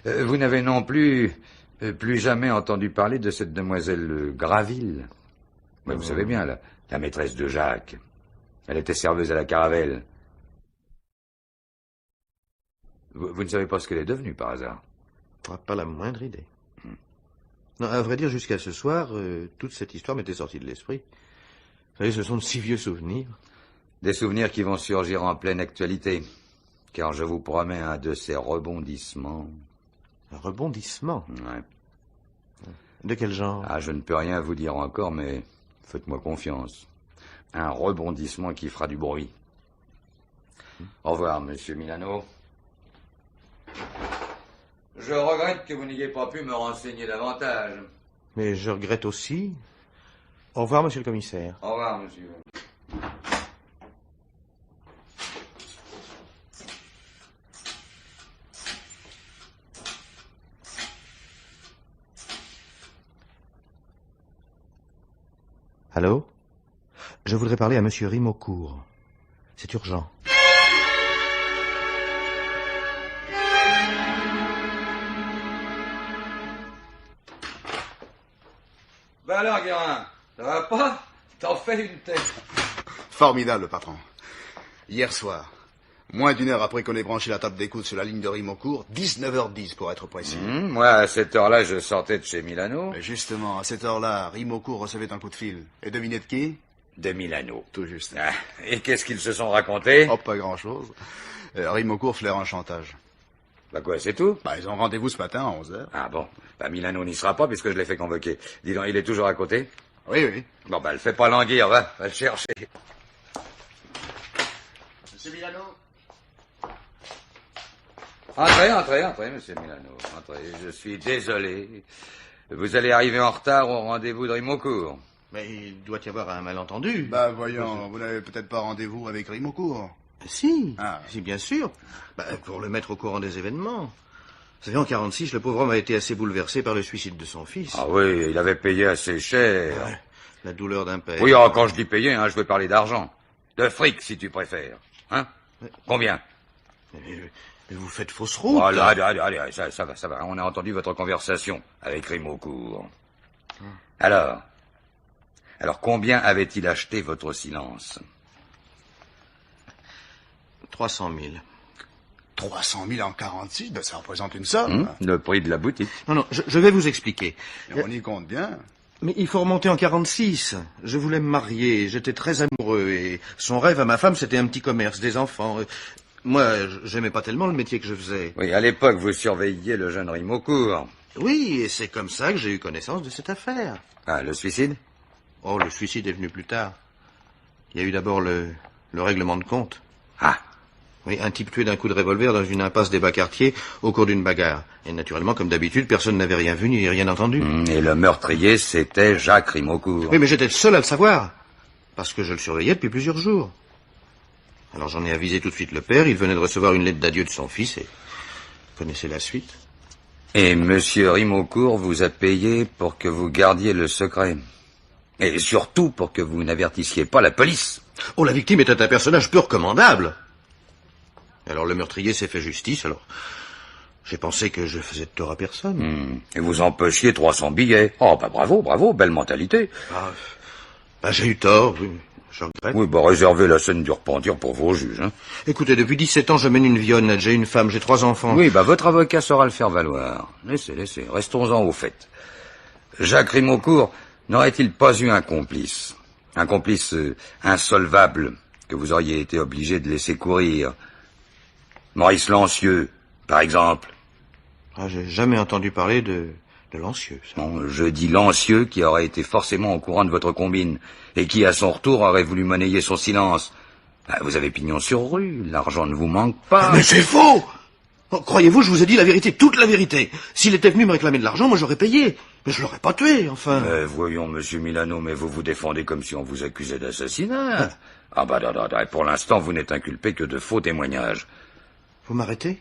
Vous n'avez non plus jamais entendu parler de cette demoiselle Graville? Mais vous savez bien, la maîtresse de Jacques. Elle était serveuse à la Caravelle. Vous ne savez pas ce qu'elle est devenue, par hasard? Pas la moindre idée. Non, à vrai dire, jusqu'à ce soir, toute cette histoire m'était sortie de l'esprit. Vous savez, ce sont de si vieux souvenirs. Des souvenirs qui vont surgir en pleine actualité. Car je vous promets un de ces rebondissements. Un rebondissement? Ouais. De quel genre? Je ne peux rien vous dire encore, mais faites-moi confiance. Un rebondissement qui fera du bruit. Au revoir, monsieur Milano. Je regrette que vous n'ayez pas pu me renseigner davantage. Mais je regrette aussi. Au revoir, monsieur le commissaire. Au revoir, monsieur. Allô? Je voudrais parler à monsieur Rimeaucourt. C'est urgent. Ben alors, Guérin, ça va pas? T'en fais une tête. Formidable, patron. Hier soir, moins d'une heure après qu'on ait branché la table d'écoute sur la ligne de Rimeaucourt, 19h10 pour être précis. Moi, à cette heure-là, je sortais de chez Milano. Mais justement, à cette heure-là, Rimeaucourt recevait un coup de fil. Et devinez de qui? De Milano. Tout juste. Ah, et qu'est-ce qu'ils se sont racontés? Oh, pas grand-chose. Rimeaucourt flaire un chantage. Bah quoi, c'est tout? Bah, ils ont rendez-vous ce matin à 11h. Ah bon, bah Milano n'y sera pas puisque je l'ai fait convoquer. Dis donc, il est toujours à côté? Oui, oui. Bon, bah, le fais pas languir, va le chercher. Monsieur Milano? Entrez, monsieur Milano. Entrez, je suis désolé. Vous allez arriver en retard au rendez-vous de Rimeaucourt. Mais il doit y avoir un malentendu. Bah, voyons, vous n'avez peut-être pas rendez-vous avec Rimeaucourt. Si, Ah. si, bien sûr. Bah, pour le mettre au courant des événements. Vous savez, en 46, le pauvre homme a été assez bouleversé par le suicide de son fils. Ah oui, il avait payé assez cher. Ouais, la douleur d'un père. Oui, quand je dis payer, je veux parler d'argent. De fric, si tu préfères. Hein? Combien? Mais vous faites fausse route. Voilà, allez, ça va. On a entendu votre conversation avec Rimeaucourt. Alors, combien avait-il acheté votre silence? 300 000. 300 000 en 46, ben ça représente une somme. Le prix de la boutique. Non, je vais vous expliquer. Et on y compte bien. Mais il faut remonter en 46. Je voulais me marier, j'étais très amoureux, et son rêve à ma femme, c'était un petit commerce, des enfants. Moi, j'aimais pas tellement le métier que je faisais. Oui, à l'époque, vous surveilliez le jeune Rimeaucourt. Oui, et c'est comme ça que j'ai eu connaissance de cette affaire. Ah, le suicide? Oh, le suicide est venu plus tard. Il y a eu d'abord le règlement de compte. Ah. Oui, un type tué d'un coup de revolver dans une impasse des bas-quartiers au cours d'une bagarre. Et naturellement, comme d'habitude, personne n'avait rien vu ni rien entendu. Et le meurtrier, c'était Jacques Rimeaucourt. Oui, mais j'étais le seul à le savoir. Parce que je le surveillais depuis plusieurs jours. Alors j'en ai avisé tout de suite le père. Il venait de recevoir une lettre d'adieu de son fils et vous connaissez la suite. Et monsieur Rimeaucourt vous a payé pour que vous gardiez le secret. Et surtout pour que vous n'avertissiez pas la police. Oh, la victime était un personnage peu recommandable. Alors le meurtrier s'est fait justice, alors j'ai pensé que je faisais de tort à personne. Et vous empochiez 300 billets. Oh, bah bravo, belle mentalité. J'ai eu tort, oui, je regrette. Oui, réservez la scène du repentir pour vos juges. Écoutez, depuis 17 ans, je mène une vie honnête, j'ai une femme, j'ai 3 enfants. Oui, votre avocat saura le faire valoir. Laissez, restons-en au fait. Jacques Rimeaucourt n'aurait-il pas eu un complice? Un complice insolvable que vous auriez été obligé de laisser courir? Maurice Lancieux, par exemple. J'ai jamais entendu parler de Lancieux. Ça. Non, je dis Lancieux qui aurait été forcément au courant de votre combine et qui, à son retour, aurait voulu monnayer son silence. Vous avez pignon sur rue, l'argent ne vous manque pas. Mais c'est faux! Croyez-vous, je vous ai dit la vérité, toute la vérité. S'il était venu me réclamer de l'argent, moi j'aurais payé. Mais je l'aurais pas tué, enfin. Voyons, monsieur Milano, mais vous vous défendez comme si on vous accusait d'assassinat. Non, pour l'instant, vous n'êtes inculpé que de faux témoignages. Vous m'arrêtez?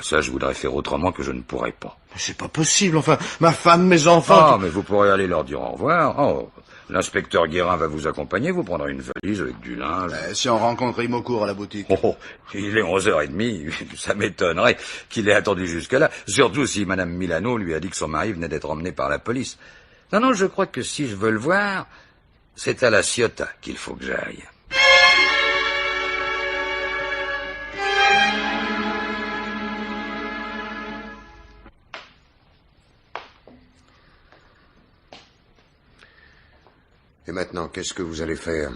Ça, je voudrais faire autrement que je ne pourrais pas. Mais c'est pas possible, enfin, ma femme, mes enfants... Mais vous pourrez aller leur dire au revoir. L'inspecteur Guérin va vous accompagner, vous prendrez une valise avec du linge. Si on rencontre Rimeaucourt à la boutique. Il est 11h30, ça m'étonnerait qu'il ait attendu jusque-là, surtout si madame Milano lui a dit que son mari venait d'être emmené par la police. Non, je crois que si je veux le voir, c'est à la Ciotat qu'il faut que j'aille. Et maintenant, qu'est-ce que vous allez faire?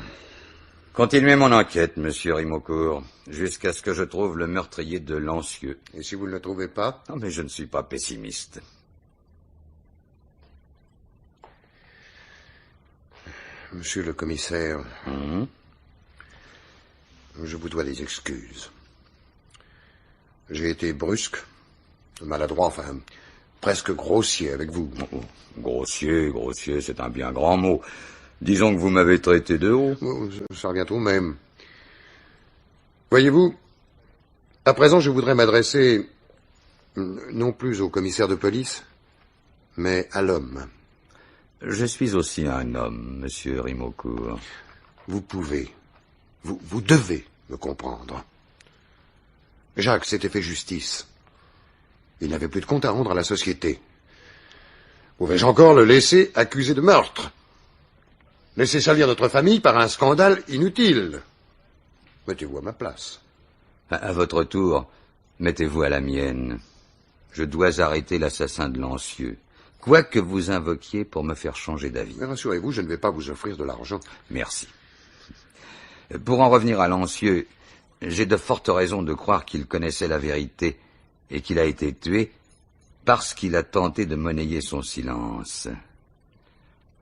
Continuez mon enquête, monsieur Rimeaucourt, jusqu'à ce que je trouve le meurtrier de Lancieux. Et si vous ne le trouvez pas? Non, mais je ne suis pas pessimiste. Monsieur le commissaire, je vous dois des excuses. J'ai été brusque, maladroit, enfin, presque grossier avec vous. Grossier, c'est un bien grand mot. Disons que vous m'avez traité de haut. Ça revient au même. Voyez-vous, à présent, je voudrais m'adresser non plus au commissaire de police, mais à l'homme. Je suis aussi un homme, monsieur Rimeaucourt. Vous pouvez, vous devez me comprendre. Jacques s'était fait justice. Il n'avait plus de compte à rendre à la société. Pouvais-je encore le laisser accusé de meurtre? Laisser salir notre famille par un scandale inutile? Mettez-vous à ma place. À votre tour, mettez-vous à la mienne. Je dois arrêter l'assassin de Lancieux, quoi que vous invoquiez pour me faire changer d'avis. Mais rassurez-vous, je ne vais pas vous offrir de l'argent. Merci. Pour en revenir à Lancieux, j'ai de fortes raisons de croire qu'il connaissait la vérité et qu'il a été tué parce qu'il a tenté de monnayer son silence.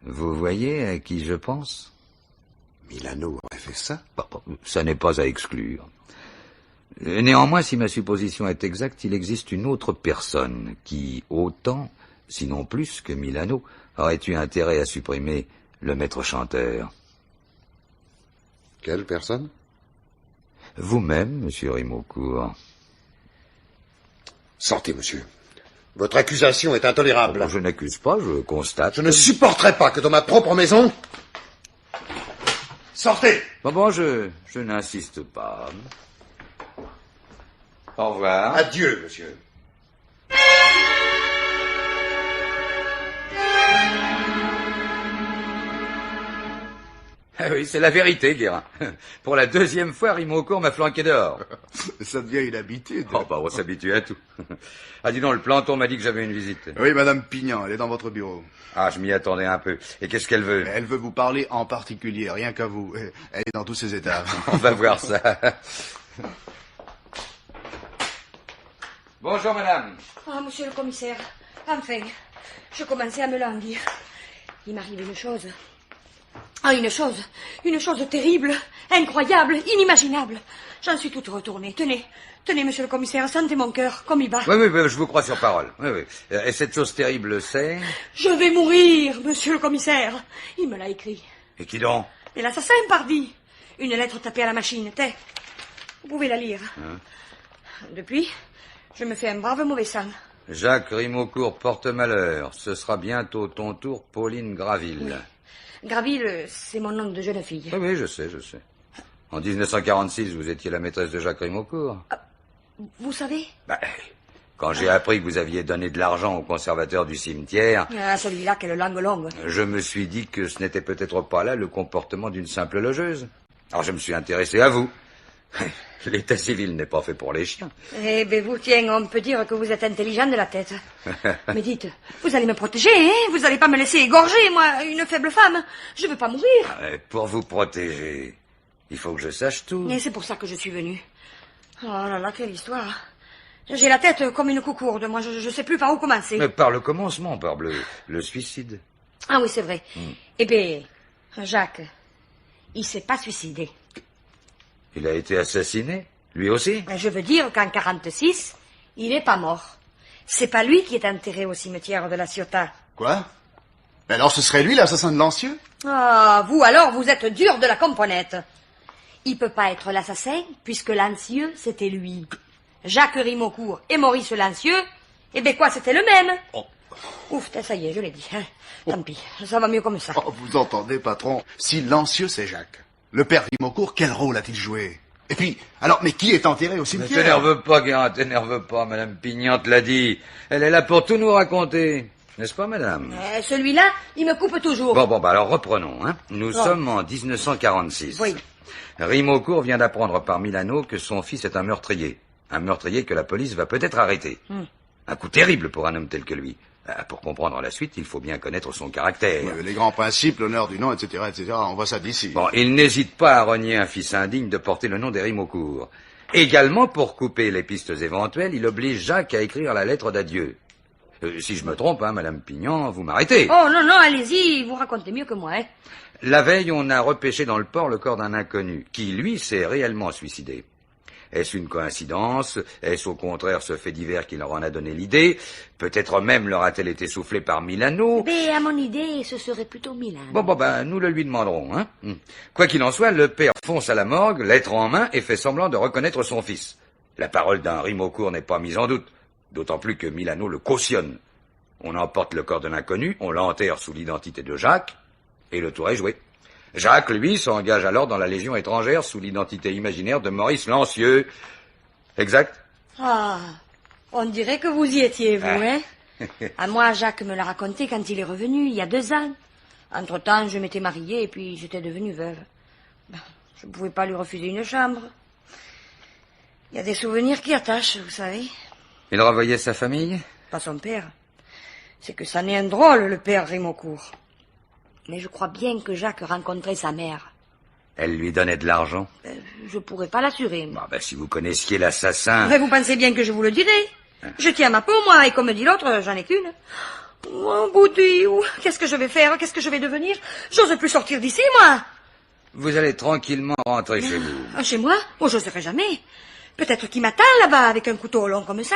Vous voyez à qui je pense? Milano aurait fait ça? Ça n'est pas à exclure. Néanmoins, si ma supposition est exacte, il existe une autre personne qui, autant, sinon plus que Milano, aurait eu intérêt à supprimer le maître chanteur. Quelle personne? Vous-même, monsieur Rimeaucourt. Sortez, monsieur. Votre accusation est intolérable. Je n'accuse pas, je constate. Je ne supporterai pas que dans ma propre maison... Sortez! Bon, je n'insiste pas. Au revoir. Adieu, monsieur. Ah oui, c'est la vérité, Guérin. Pour la deuxième fois, Rimeaucourt m'a flanqué dehors. Ça devient une habitude. Oh, on s'habitue à tout. Ah, dis donc, le planton m'a dit que j'avais une visite. Oui, madame Pignan, elle est dans votre bureau. Ah, je m'y attendais un peu. Et qu'est-ce qu'elle veut? Elle veut vous parler en particulier, rien qu'à vous. Elle est dans tous ses états. On va voir ça. Bonjour, madame. Ah, monsieur le commissaire, enfin, je commençais à me languir. Il m'arrive une chose. Ah, une chose terrible, incroyable, inimaginable. J'en suis toute retournée. Tenez, monsieur le commissaire, sentez mon cœur, comme il bat. Oui, je vous crois sur parole. Oui. Et cette chose terrible, c'est... Je vais mourir, monsieur le commissaire. Il me l'a écrit. Et qui donc? Et l'assassin, pardi. Une lettre tapée à la machine, vous pouvez la lire. Depuis, je me fais un brave mauvais sang. Jacques Rimeaucourt porte malheur. Ce sera bientôt ton tour, Pauline Graville. Oui. Graville, c'est mon nom de jeune fille. Oui, je sais. En 1946, vous étiez la maîtresse de Jacques Rimeaucourt. Vous savez? Quand j'ai appris que vous aviez donné de l'argent au conservateur du cimetière... Ah, celui-là, quelle langue longue. Je me suis dit que ce n'était peut-être pas là le comportement d'une simple logeuse. Alors je me suis intéressé à vous. L'état civil n'est pas fait pour les chiens. Eh bien, vous, tiens, on peut dire que vous êtes intelligent de la tête. Mais dites, vous allez me protéger, hein? Vous n'allez pas me laisser égorger, moi, une faible femme. Je veux pas mourir. Pour vous protéger, il faut que je sache tout. Et c'est pour ça que je suis venue. Oh là là, quelle histoire. J'ai la tête comme une coucourde. Moi, je sais plus par où commencer. Mais par le commencement, parbleu. Le suicide. Ah oui, c'est vrai. Eh bien, Jacques, il s'est pas suicidé. Il a été assassiné, lui aussi? Je veux dire qu'en 46, il n'est pas mort. C'est pas lui qui est enterré au cimetière de la Ciotat. Quoi? Mais alors ce serait lui l'assassin de Lancieux? Ah, vous alors, vous êtes dur de la componette. Il peut pas être l'assassin, puisque Lancieux, c'était lui. Jacques Rimeaucourt et Maurice Lancieux, eh ben quoi, c'était le même. Ouf, ça y est, je l'ai dit. Tant pis, ça va mieux comme ça. Oh, vous entendez, patron? Si Lancieux, c'est Jacques. Le père Rimeaucourt, quel rôle a-t-il joué? Et puis, alors, mais qui est enterré au cimetière? Ne t'énerve pas, Guérin, t'énerve pas, madame Pignante l'a dit. Elle est là pour tout nous raconter. N'est-ce pas, madame? Celui-là, il me coupe toujours. Bon, alors reprenons, hein. Nous sommes en 1946. Oui. Rimeaucourt vient d'apprendre par Milano que son fils est un meurtrier. Un meurtrier que la police va peut-être arrêter. Un coup terrible pour un homme tel que lui. Pour comprendre la suite, il faut bien connaître son caractère. Les grands principes, l'honneur du nom, etc., on voit ça d'ici. Bon, il n'hésite pas à renier un fils indigne de porter le nom des Rimeaucourt. Également, pour couper les pistes éventuelles, il oblige Jacques à écrire la lettre d'adieu. Si je me trompe, madame Pignan, vous m'arrêtez. Oh, non, allez-y, vous racontez mieux que moi, hein. La veille, on a repêché dans le port le corps d'un inconnu, qui, lui, s'est réellement suicidé. Est-ce une coïncidence? Est-ce au contraire ce fait divers qui leur en a donné l'idée? Peut-être même leur a-t-elle été soufflée par Milano? Mais à mon idée, ce serait plutôt Milano. Bon, nous le lui demanderons, hein. Quoi qu'il en soit, le père fonce à la morgue, lettre en main, et fait semblant de reconnaître son fils. La parole d'un Rimeaucourt n'est pas mise en doute, d'autant plus que Milano le cautionne. On emporte le corps de l'inconnu, on l'enterre sous l'identité de Jacques, et le tour est joué. Jacques, lui, s'engage alors dans la Légion étrangère sous l'identité imaginaire de Maurice Lancieux. Exact? Ah, on dirait que vous y étiez, vous, hein? À moi, Jacques me l'a raconté quand il est revenu, il y a 2 ans. Entre-temps, je m'étais mariée et puis j'étais devenue veuve. Je ne pouvais pas lui refuser une chambre. Il y a des souvenirs qui attachent, vous savez. Il revoyait sa famille? Pas son père. C'est que ça n'est un drôle, le père Rimeaucourt. Mais je crois bien que Jacques rencontrait sa mère. Elle lui donnait de l'argent? Je pourrais pas l'assurer, moi. Si vous connaissiez l'assassin... Mais vous pensez bien que je vous le dirai. Je tiens ma peau, moi, et comme dit l'autre, j'en ai qu'une. Oh, Boudy, qu'est-ce que je vais faire? Qu'est-ce que je vais devenir? J'ose plus sortir d'ici, moi. Vous allez tranquillement rentrer chez vous. Chez moi? Oh, j'oserais jamais. Peut-être qu'ils m'attendent là-bas avec un couteau long comme ça.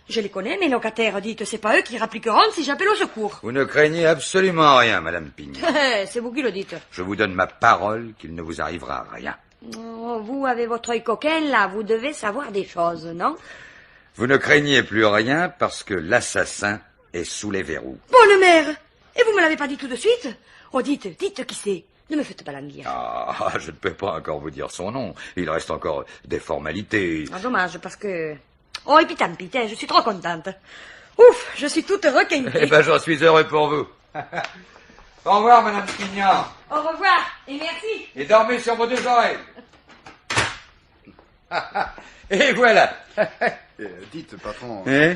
Je les connais, mes locataires. Dites, c'est pas eux qui rappliqueront si j'appelle au secours. Vous ne craignez absolument rien, Madame Pignon. C'est vous qui le dites. Je vous donne ma parole qu'il ne vous arrivera rien. Oh, vous avez votre œil coquin, là. Vous devez savoir des choses, non? Vous ne craignez plus rien parce que l'assassin est sous les verrous. Bonne mère! Et vous me l'avez pas dit tout de suite? Oh, dites qui c'est. Ne me faites pas languir. Ah, je ne peux pas encore vous dire son nom. Il reste encore des formalités. Ah, dommage, parce que... Oh, et puis tant pis, je suis trop contente. Ouf, je suis toute requintée. Eh ben, j'en suis heureux pour vous. Au revoir, Madame Pignon. Au revoir, et merci. Et dormez sur vos 2 oreilles. Et voilà. Dites, patron, Hein?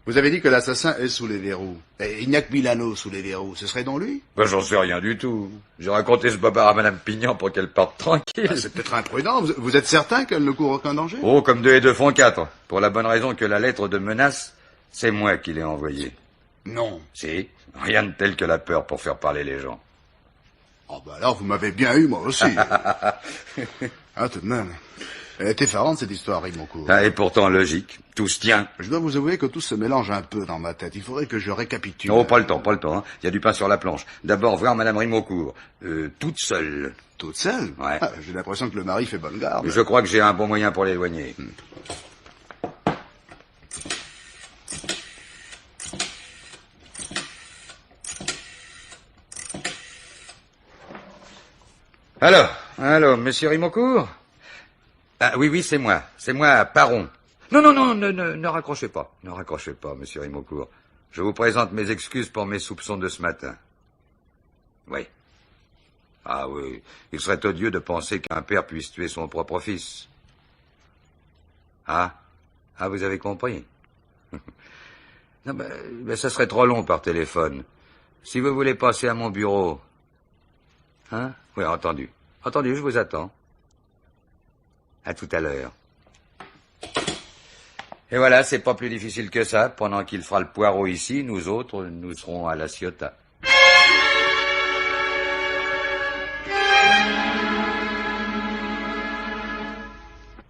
vous avez dit que l'assassin est sous les verrous. Et il n'y a que Milano sous les verrous. Ce serait donc lui? J'en sais rien du tout. J'ai raconté ce bobard à Madame Pignon pour qu'elle parte tranquille. C'est peut-être imprudent. Vous êtes certain qu'elle ne court aucun danger? Oh, comme 2 et 2 font 4. Pour la bonne raison que la lettre de menace, c'est moi qui l'ai envoyée. Non. Si, rien de tel que la peur pour faire parler les gens. Oh, alors vous m'avez bien eu, moi aussi. Tout de même. Elle est effarante, cette histoire, Rimeaucourt. Et pourtant logique. Tout se tient. Je dois vous avouer que tout se mélange un peu dans ma tête. Il faudrait que je récapitule. Oh, pas le temps. Hein. Il y a du pain sur la planche. D'abord, voir Madame Rimeaucourt. Toute seule. Toute seule? Ouais. J'ai l'impression que le mari fait bonne garde. Je crois que j'ai un bon moyen pour l'éloigner. Allô, Monsieur Rimeaucourt? Ah, oui, c'est moi, Paron. Non, ne raccrochez pas. Ne raccrochez pas, Monsieur Rimeaucourt. Je vous présente mes excuses pour mes soupçons de ce matin. Oui. Ah oui, il serait odieux de penser qu'un père puisse tuer son propre fils. Ah, vous avez compris. Non, ça serait trop long par téléphone. Si vous voulez passer à mon bureau... Hein? Oui, entendu, je vous attends. À tout à l'heure. Et voilà, c'est pas plus difficile que ça. Pendant qu'il fera le poireau ici, nous autres, nous serons à la Ciotat.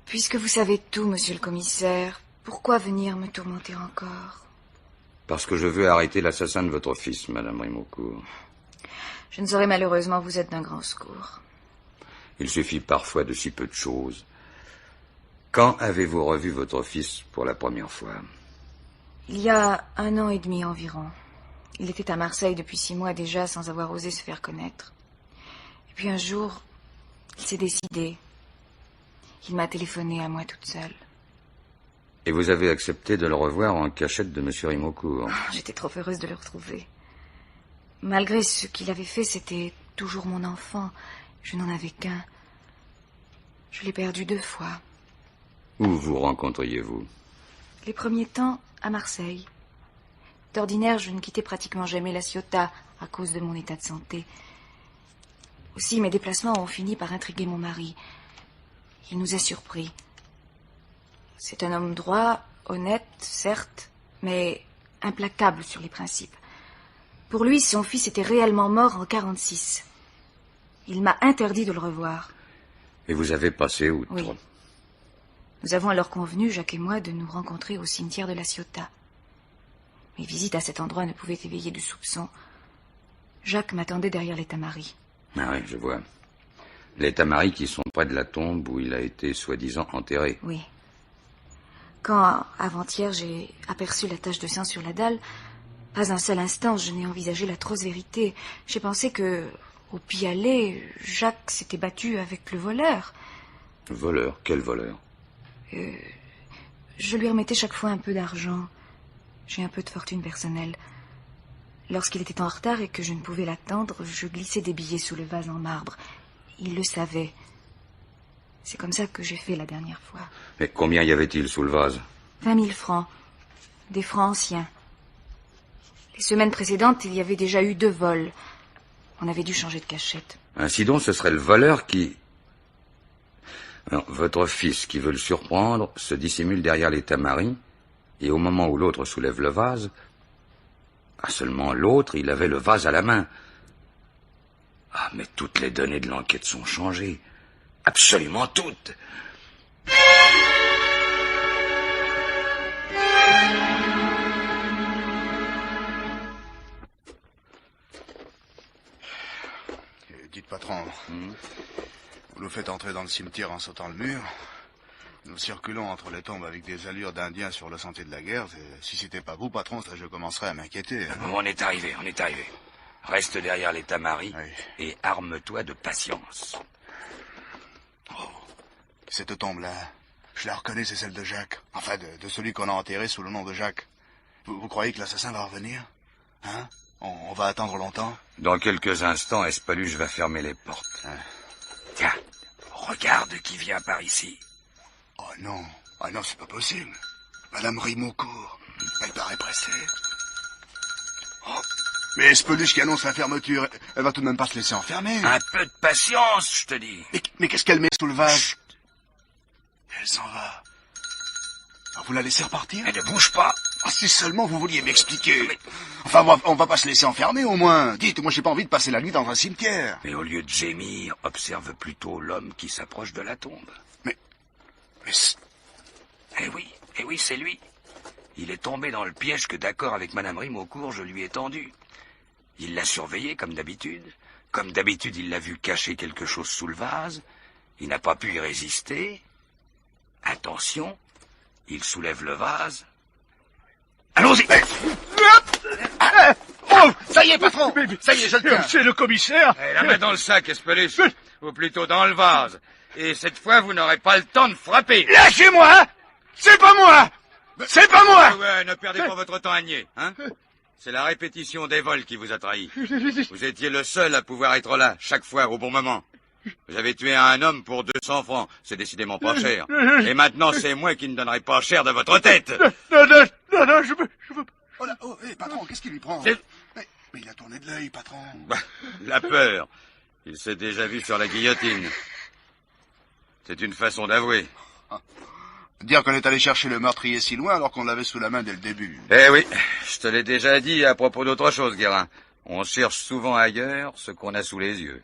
Puisque vous savez tout, monsieur le commissaire, pourquoi venir me tourmenter encore? Parce que je veux arrêter l'assassin de votre fils, Madame Rimeaucourt. Je ne saurais malheureusement vous être d'un grand secours. Il suffit parfois de si peu de choses. Quand avez-vous revu votre fils pour la première fois? Il y a 1 an et demi environ. Il était à Marseille depuis 6 mois déjà, sans avoir osé se faire connaître. Et puis un jour, il s'est décidé. Il m'a téléphoné à moi toute seule. Et vous avez accepté de le revoir en cachette de Monsieur Rimeaucourt? J'étais trop heureuse de le retrouver. Malgré ce qu'il avait fait, c'était toujours mon enfant. Je n'en avais qu'un. Je l'ai perdu 2 fois. Où vous rencontriez-vous? Les premiers temps, à Marseille. D'ordinaire, je ne quittais pratiquement jamais la Ciotat à cause de mon état de santé. Aussi, mes déplacements ont fini par intriguer mon mari. Il nous a surpris. C'est un homme droit, honnête, certes, mais implacable sur les principes. Pour lui, son fils était réellement mort en 1946. Il m'a interdit de le revoir. Et vous avez passé outre? Oui. Nous avons alors convenu, Jacques et moi, de nous rencontrer au cimetière de la Ciotat. Mes visites à cet endroit ne pouvaient éveiller du soupçon. Jacques m'attendait derrière les tamaris. Ah oui, je vois. Les tamaris qui sont près de la tombe où il a été soi-disant enterré. Oui. Quand, avant-hier, j'ai aperçu la tache de sang sur la dalle, Pas un seul instant, je n'ai envisagé l'atroce vérité. J'ai pensé que, au pis-aller, Jacques s'était battu avec le voleur. Voleur? Quel voleur? Je lui remettais chaque fois un peu d'argent. J'ai un peu de fortune personnelle. Lorsqu'il était en retard et que je ne pouvais l'attendre, je glissais des billets sous le vase en marbre. Il le savait. C'est comme ça que j'ai fait la dernière fois. Mais combien y avait-il sous le vase? 20 000 francs. Des francs anciens. Les semaines précédentes, il y avait déjà eu 2 vols. On avait dû changer de cachette. Ainsi donc, ce serait le voleur qui... Alors, votre fils qui veut le surprendre se dissimule derrière les tamaris, et au moment où l'autre soulève le vase, seulement l'autre, il avait le vase à la main. Ah, mais toutes les données de l'enquête sont changées. Absolument toutes. Dites, patron, vous nous faites entrer dans le cimetière en sautant le mur. Nous circulons entre les tombes avec des allures d'Indiens sur le sentier de la guerre. Si c'était pas vous, patron, ça, je commencerais à m'inquiéter. On est arrivé. Reste derrière les tamaris et arme-toi de patience. Oh, cette tombe-là, je la reconnais, c'est celle de Jacques. Enfin, de celui qu'on a enterré sous le nom de Jacques. Vous croyez que l'assassin va revenir? Hein? On va attendre longtemps? Dans quelques instants, Espaluche va fermer les portes. Tiens, regarde qui vient par ici. Oh non, c'est pas possible. Madame Rimaucourt, elle paraît pressée. Oh, mais Espeluche qui annonce la fermeture, elle va tout de même pas se laisser enfermer. Un peu de patience, je te dis. Mais qu'est-ce qu'elle met sous le vase? Chut. Elle s'en va. Alors vous la laissez repartir? Elle ne bouge pas. Ah, si seulement vous vouliez m'expliquer. Mais... Enfin, on va pas se laisser enfermer au moins. Dites, moi j'ai pas envie de passer la nuit dans un cimetière. Mais au lieu de gémir, observe plutôt l'homme qui s'approche de la tombe. Mais... Eh oui, c'est lui. Il est tombé dans le piège que, d'accord avec Madame Rimaucourt, je lui ai tendu. Il l'a surveillé comme d'habitude. Comme d'habitude, il l'a vu cacher quelque chose sous le vase. Il n'a pas pu y résister. Attention, il soulève le vase. Allons-y. Oh, ça y est, patron. Ça y est, je le tiens. C'est le commissaire. La main dans le sac, Espeluche. Ou plutôt dans le vase. Et cette fois, vous n'aurez pas le temps de frapper. Lâchez-moi! C'est pas moi! C'est pas moi! Ouais, ne perdez pas votre temps à nier, hein? C'est la répétition des vols qui vous a trahi. Vous étiez le seul à pouvoir être là, chaque fois, au bon moment. Vous avez tué un homme pour 200 francs. C'est décidément pas cher. Et maintenant, c'est moi qui ne donnerai pas cher de votre tête. Non, je veux... Oh là, oh, hé, patron, qu'est-ce qu'il lui prend? C'est- Mais il a tourné de l'œil, patron. La peur. Il s'est déjà vu sur la guillotine. C'est une façon d'avouer. Dire qu'on est allé chercher le meurtrier si loin alors qu'on l'avait sous la main dès le début. Eh oui, je te l'ai déjà dit à propos d'autre chose, Guérin. On cherche souvent ailleurs ce qu'on a sous les yeux.